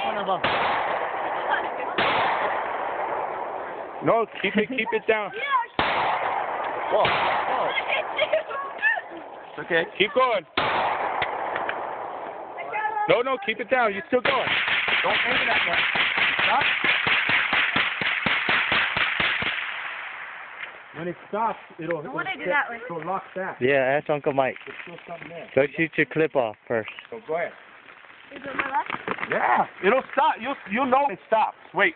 one of them. No, keep it down. Whoa, whoa. It's okay. Keep going. No, keep it down. You're still going. Don't aim it at one. Stop. When it stops, it'll lock that. Yeah, ask Uncle Mike. There's still something there. Go shoot your clip off first. So go ahead. Is it my left? Yeah, it'll stop. You'll know it stops. Wait,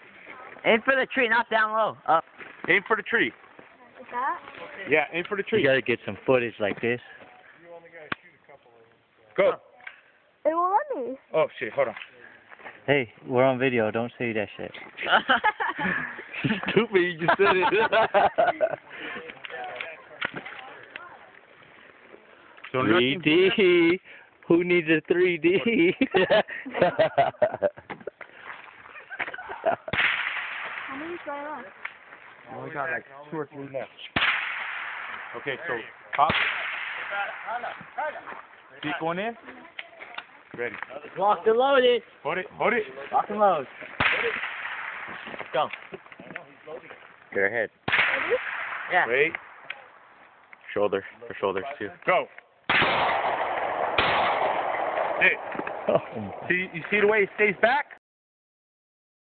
Aim for the tree, not down low. Up. aim for the tree. Is that? Yeah, aim for the You tree. gotta get some footage like this. Go. It won't let me. Oh shit, hold on. Hey, we're on video. Don't say that shit. Stupid, you just said it. So 3D. Who needs a 3D? How many is I left? We only got like 2 or 3 left. Okay, so pop. Keep going in. Ready. Locked and loaded. Hold it. Lock and load. Go. Get ahead. Yeah. Wait. Shoulder. For shoulders, too. Go. Hey, Oh. see, you see the way it stays back?